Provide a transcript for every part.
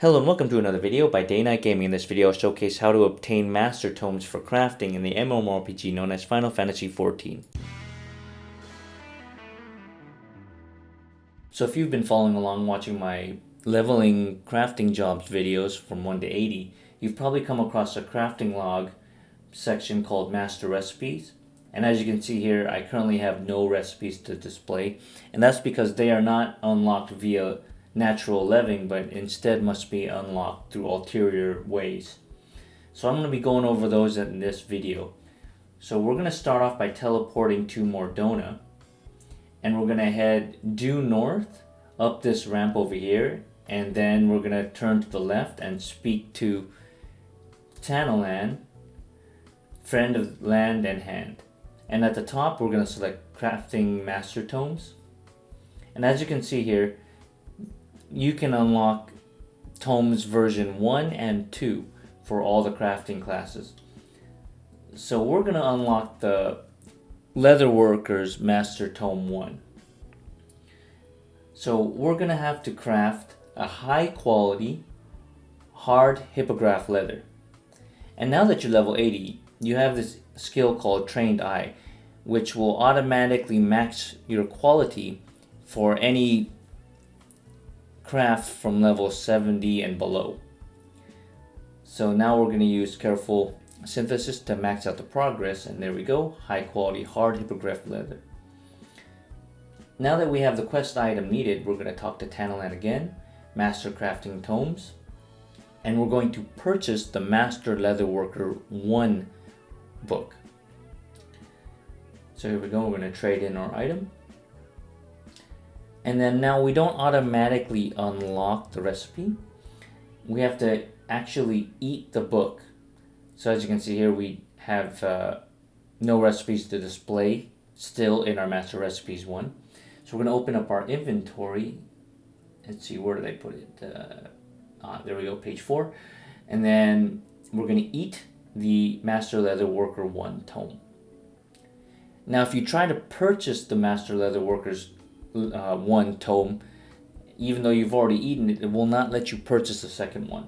Hello and welcome to another video by Day Night Gaming. In this video I'll showcase how to obtain master tomes for crafting in the MMORPG known as Final Fantasy XIV. So if you've been following along watching my leveling crafting jobs videos from 1 to 80, you've probably come across a crafting log section called Master Recipes. And as you can see here, I currently have no recipes to display, and that's because they are not unlocked via natural leveling, but instead must be unlocked through ulterior ways. So I'm going to be going over those in this video. So we're going to start off by teleporting to Mordona, and we're going to head due north up this ramp over here, and then we're going to turn to the left and speak to Tanalan, friend of land and hand. And at the top we're going to select crafting master tomes, and as you can see here, you can unlock tomes version 1 and 2 for all the crafting classes. So we're going to unlock the Leatherworkers Master Tome 1. So we're going to have to craft a high quality hard hippogriff leather. And now that you're level 80, you have this skill called Trained Eye, which will automatically max your quality for any craft from level 70 and below. So now we're going to use careful synthesis to max out the progress, and there we go, high quality hard hippogriff leather. Now that we have the quest item needed, we're going to talk to Tanalan again, Master Crafting Tomes, and we're going to purchase the Master Leatherworker 1 book. So here we go, we're going to trade in our item. And then now we don't automatically unlock the recipe. We have to actually eat the book. So as you can see here, we have no recipes to display still in our Master Recipes 1. So we're going to open up our inventory. Let's see, where did I put it? There we go, page 4. And then we're going to eat the Master Leatherworker 1 tome. Now if you try to purchase the Master Leatherworkers 1 tome, even though you've already eaten it, it will not let you purchase the second one.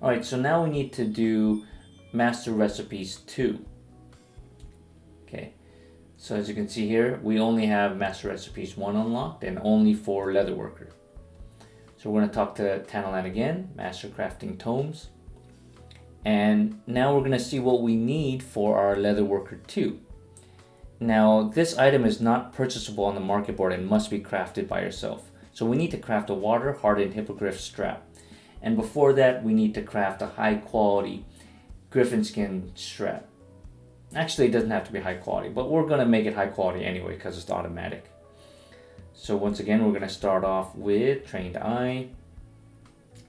Alright, so now we need to do Master Recipes 2. Okay, so as you can see here, we only have Master Recipes 1 unlocked and only for Leatherworker. So we're going to talk to Tanalan again, Master Crafting Tomes. And now we're going to see what we need for our Leatherworker 2. Now, this item is not purchasable on the market board and must be crafted by yourself. So we need to craft a water-hardened hippogriff strap. And before that, we need to craft a high-quality griffin skin strap. Actually, it doesn't have to be high quality, but we're going to make it high quality anyway because it's automatic. So once again, we're going to start off with Trained Eye.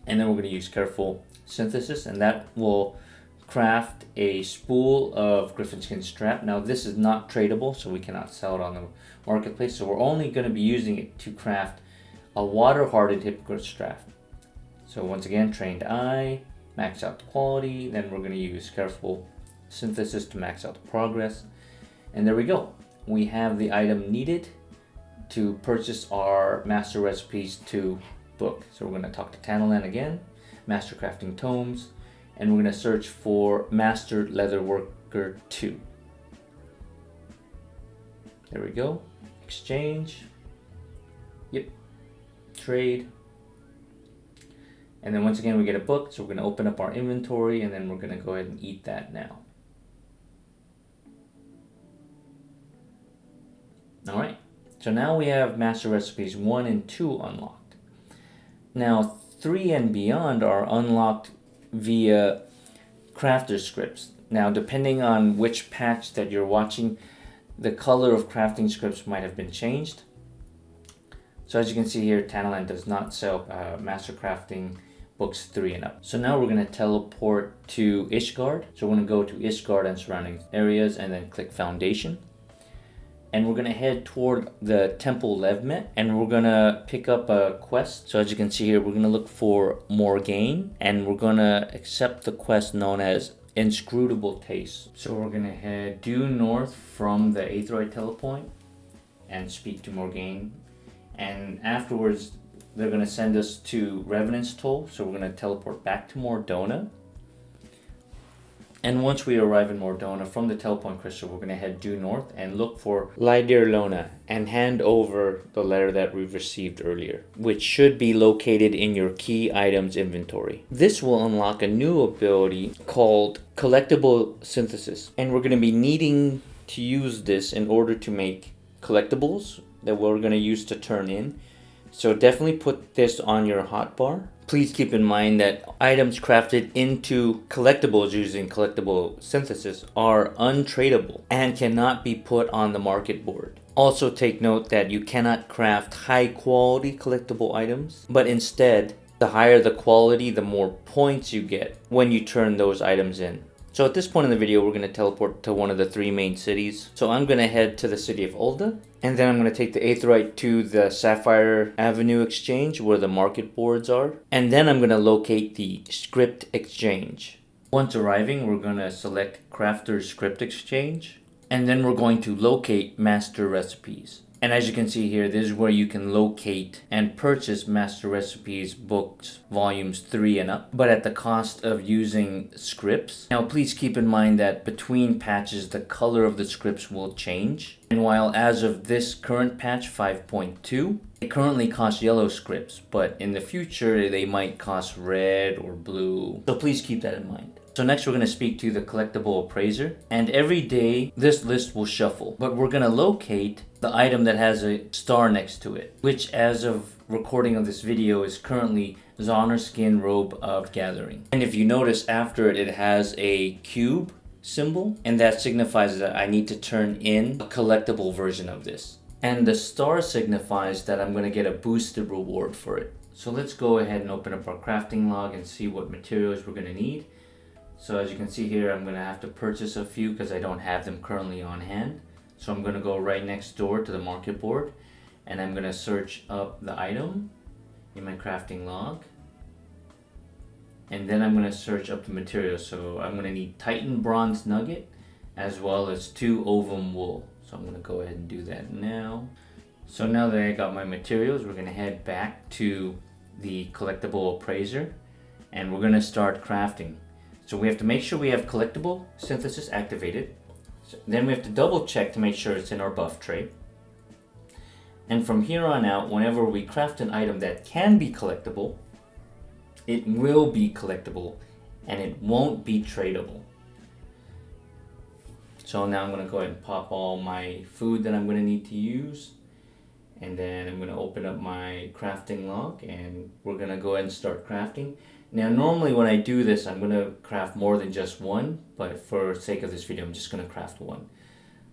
And then we're going to use careful synthesis, and that will craft a spool of griffin skin strap. Now this is not tradable, so we cannot sell it on the marketplace, so we're only going to be using it to craft a water hardened hippogriff strap. So once again, Trained Eye, max out the quality, then we're going to use careful synthesis to max out the progress, and there we go, we have the item needed to purchase our Master Recipes 2 book. So we're going to talk to Tanalan again, Master Crafting Tomes, and we're going to search for Master Leatherworker 2. There we go. Exchange. Yep. Trade. And then once again we get a book, so we're going to open up our inventory, and then we're going to go ahead and eat that now. Alright, so now we have Master Recipes 1 and 2 unlocked. Now 3 and beyond are unlocked via crafter scripts. Now depending on which patch that you're watching, the color of crafting scripts might have been changed. So as you can see here, Tanalan does not sell Master Crafting books 3 and up. So now we're going to teleport to Ishgard. So we're going to go to Ishgard and surrounding areas and then click Foundation. And we're going to head toward the Temple Levmet, and we're going to pick up a quest. So as you can see here, we're going to look for Morgaine, and we're going to accept the quest known as Inscrutable Taste. So we're going to head due north from the Aetheroid Telepoint and speak to Morgaine. And afterwards, they're going to send us to Revenant's Toll, so we're going to teleport back to Mordona. And once we arrive in Mordona, from the teleport crystal, we're going to head due north and look for Lydir Lona and hand over the letter that we've received earlier, which should be located in your key items inventory. This will unlock a new ability called Collectible Synthesis, and we're going to be needing to use this in order to make collectibles that we're going to use to turn in. So definitely put this on your hotbar. Please keep in mind that items crafted into collectibles using collectible synthesis are untradeable and cannot be put on the market board. Also take note that you cannot craft high quality collectible items, but instead, the higher the quality, the more points you get when you turn those items in. So at this point in the video, we're going to teleport to one of the 3 main cities. So I'm going to head to the city of Ul'dah, and then I'm going to take the Aetheryte to the Sapphire Avenue Exchange where the market boards are. And then I'm going to locate the Script Exchange. Once arriving, we're going to select Crafter's Script Exchange, and then we're going to locate Master Recipes. And as you can see here, this is where you can locate and purchase Master Recipes books, volumes 3 and up, but at the cost of using scripts. Now please keep in mind that between patches, the color of the scripts will change. And while as of this current patch 5.2, it currently costs yellow scripts, but in the future they might cost red or blue. So please keep that in mind. So next we're going to speak to the collectible appraiser, and every day this list will shuffle, but we're going to locate the item that has a star next to it, which as of recording of this video is currently Zonner Skin Robe of Gathering. And if you notice after it, it has a cube symbol, and that signifies that I need to turn in a collectible version of this. And the star signifies that I'm going to get a boosted reward for it. So let's go ahead and open up our crafting log and see what materials we're going to need. So as you can see here, I'm going to have to purchase a few because I don't have them currently on hand. So I'm going to go right next door to the market board, and I'm going to search up the item in my crafting log. And then I'm going to search up the materials. So I'm going to need Titan Bronze Nugget as well as 2 Ovum Wool. So I'm going to go ahead and do that now. So now that I got my materials, we're going to head back to the collectible appraiser, and we're going to start crafting. So we have to make sure we have collectible synthesis activated. So then we have to double check to make sure it's in our buff tray. And from here on out, whenever we craft an item that can be collectible, it will be collectible and it won't be tradable. So now I'm going to go ahead and pop all my food that I'm going to need to use. And then I'm going to open up my crafting log, and we're going to go ahead and start crafting. Now normally when I do this, I'm going to craft more than just one, but for sake of this video, I'm just going to craft one.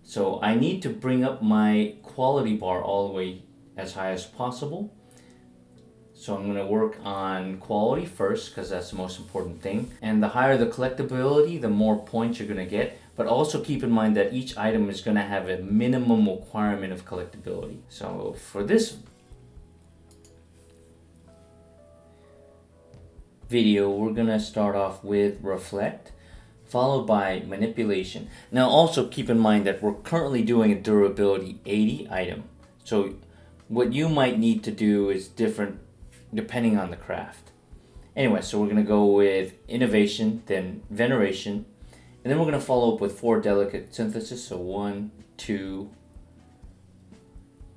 So I need to bring up my quality bar all the way as high as possible. So I'm going to work on quality first because that's the most important thing. And the higher the collectability, the more points you're going to get. But also keep in mind that each item is going to have a minimum requirement of collectability. So for this video, we're going to start off with Reflect, followed by Manipulation. Now also keep in mind that we're currently doing a Durability 80 item. So what you might need to do is different depending on the craft. Anyway, so we're going to go with Innovation, then Veneration, and then we're going to follow up with 4 Delicate Synthesis. So 1, 2,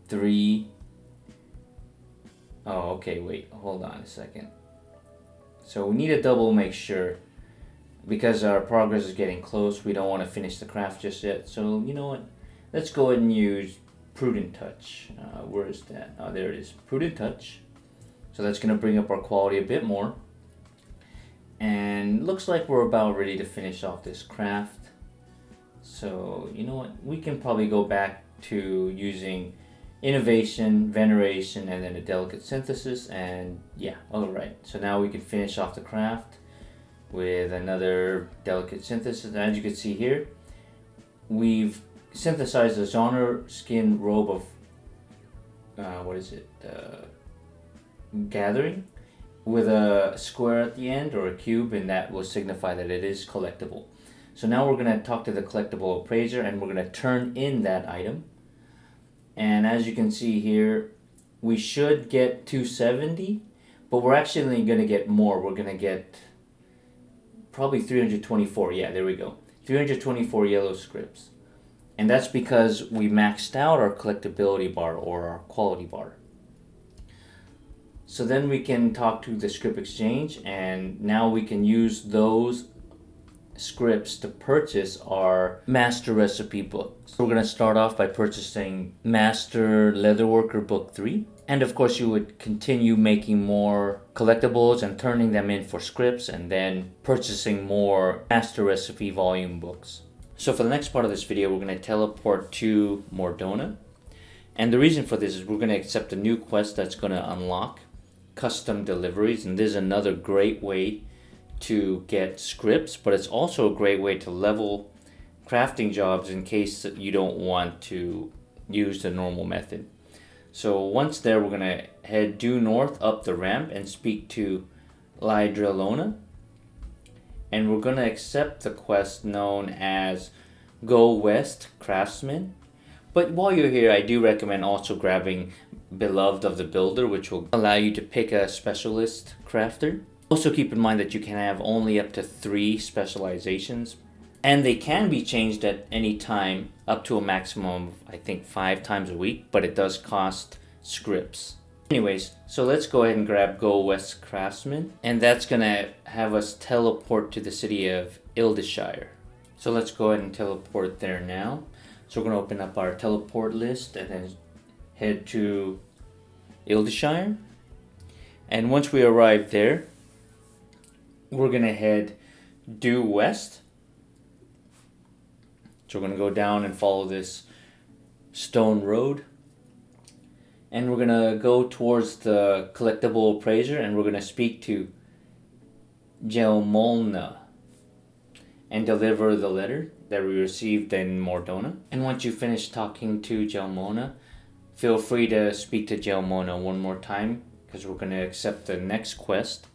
3. Oh, okay, wait, hold on a second. So we need to double make sure, because our progress is getting close, we don't want to finish the craft just yet. So you know what, let's go ahead and use Prudent Touch. Where is that? Oh, there it is, Prudent Touch. So that's going to bring up our quality a bit more. And looks like we're about ready to finish off this craft. So you know what, we can probably go back to using Innovation, Veneration, and then a Delicate Synthesis, and yeah, alright. So now we can finish off the craft with another Delicate Synthesis. As you can see here, we've synthesized a Zonner Skin Robe of, Gathering, with a square at the end or a cube, and that will signify that it is collectible. So now we're going to talk to the collectible appraiser, and we're going to turn in that item. And as you can see here, we should get 270, but we're actually going to get more. We're going to get probably 324. Yeah, there we go. 324 yellow scripts. And that's because we maxed out our collectability bar or our quality bar. So then we can talk to the script exchange, and now we can use those scripts to purchase our master recipe books. We're going to start off by purchasing Master Leatherworker Book 3. And of course you would continue making more collectibles and turning them in for scripts, and then purchasing more Master Recipe volume books. So for the next part of this video, we're going to teleport to Mordona. And the reason for this is we're going to accept a new quest that's going to unlock custom deliveries. And this is another great way to get scripts, but it's also a great way to level crafting jobs in case you don't want to use the normal method. So once there, we're going to head due north up the ramp and speak to Lydrelona. And we're going to accept the quest known as Go West Craftsman. But while you're here, I do recommend also grabbing Beloved of the Builder, which will allow you to pick a specialist crafter. Also keep in mind that you can have only up to 3 specializations, and they can be changed at any time up to a maximum of, I think, 5 times a week, but it does cost scripts. Anyways, so let's go ahead and grab Go West Craftsman, and that's going to have us teleport to the city of Ildeshire. So let's go ahead and teleport there now. So we're going to open up our teleport list and then head to Ildeshire. And once we arrive there, we're going to head due west. So we're going to go down and follow this stone road. And we're going to go towards the collectible appraiser, and we're going to speak to Jelmolna and deliver the letter that we received in Mordona. And once you finish talking to Jelmolna, feel free to speak to Jelmolna one more time, because we're going to accept the next quest.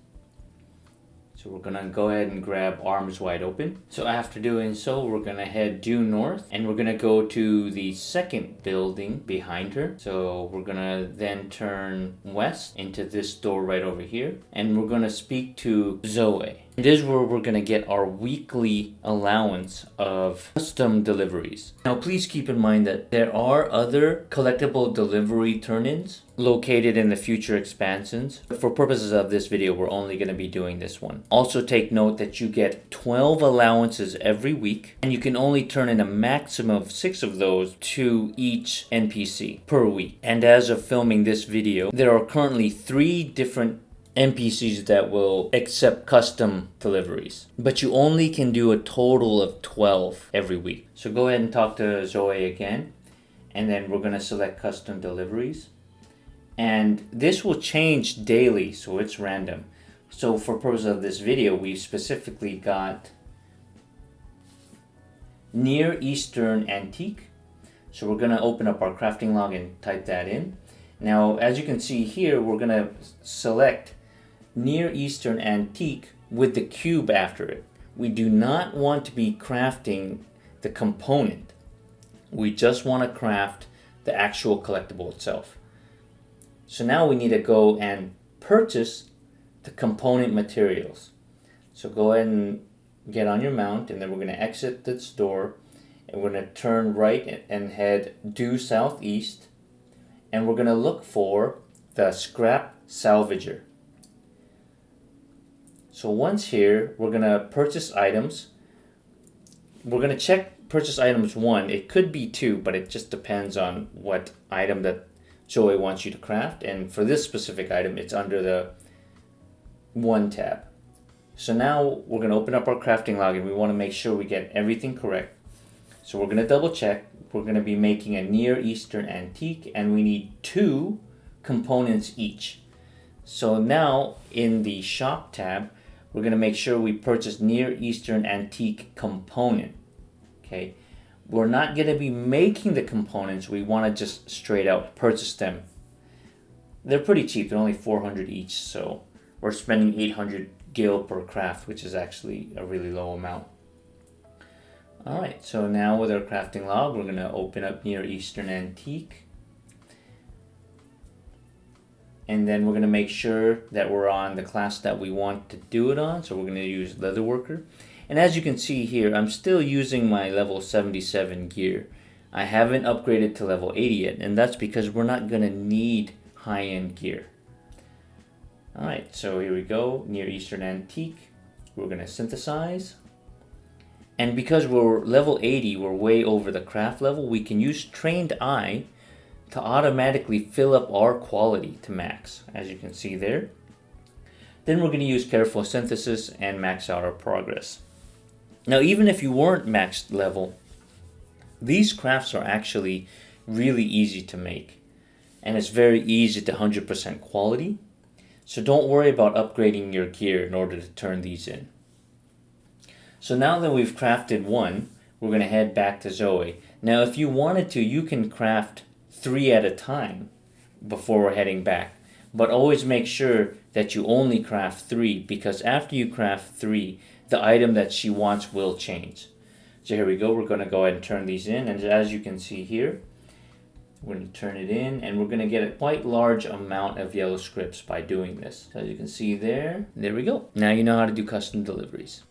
So we're going to go ahead and grab Arms Wide Open. So after doing so, we're going to head due north, and we're going to go to the second building behind her. So we're going to then turn west into this door right over here, and we're going to speak to Zoe. This is where we're going to get our weekly allowance of custom deliveries. Now please keep in mind that there are other collectible delivery turn-ins located in the future expansions. But for purposes of this video, we're only going to be doing this one. Also take note that you get 12 allowances every week, and you can only turn in a maximum of 6 of those to each NPC per week. And as of filming this video, there are currently 3 different NPCs that will accept custom deliveries, but you only can do a total of 12 every week. So go ahead and talk to Zoe again, and then we're going to select custom deliveries, and this will change daily, so it's random. So for purpose of this video, we specifically got Near Eastern Antique. So we're going to open up our crafting log and type that in. Now as you can see here, we're going to select Near Eastern Antique with the cube after it. We do not want to be crafting the component. We just want to craft the actual collectible itself. So now we need to go and purchase the component materials. So go ahead and get on your mount, and then we're going to exit the store, and we're going to turn right and head due southeast, and we're going to look for the scrap salvager. So once here, we're going to purchase items. We're going to check purchase items 1. It could be 2, but it just depends on what item that Zoe wants you to craft. And for this specific item, it's under the 1 tab. So now we're going to open up our crafting log, and we want to make sure we get everything correct. So we're going to double check. We're going to be making a Near Eastern Antique, and we need 2 components each. So now in the shop tab, we're going to make sure we purchase Near Eastern Antique component. Okay, we're not going to be making the components. We want to just straight out purchase them. They're pretty cheap. They're only 400 each, so we're spending 800 gil per craft, which is actually a really low amount. Alright, so now with our crafting log, we're going to open up Near Eastern Antique. and then we're going to make sure that we're on the class that we want to do it on. So we're going to use Leatherworker. And as you can see here, I'm still using my level 77 gear. I haven't upgraded to level 80 yet, and that's because we're not going to need high-end gear. Alright, so here we go, Near Eastern Antique. We're going to synthesize. And because we're level 80, we're way over the craft level, we can use Trained Eye to automatically fill up our quality to max, as you can see there. Then we're going to use Careful Synthesis and max out our progress. Now, even if you weren't maxed level, these crafts are actually really easy to make. And it's very easy to 100% quality. So don't worry about upgrading your gear in order to turn these in. So now that we've crafted one, we're going to head back to Zoe. Now, if you wanted to, you can craft 3 at a time before we're heading back. But always make sure that you only craft 3, because after you craft 3, the item that she wants will change. So here we go. We're going to go ahead and turn these in. And as you can see here, we're going to turn it in, and we're going to get a quite large amount of yellow scripts by doing this. So as you can see there we go. Now you know how to do custom deliveries.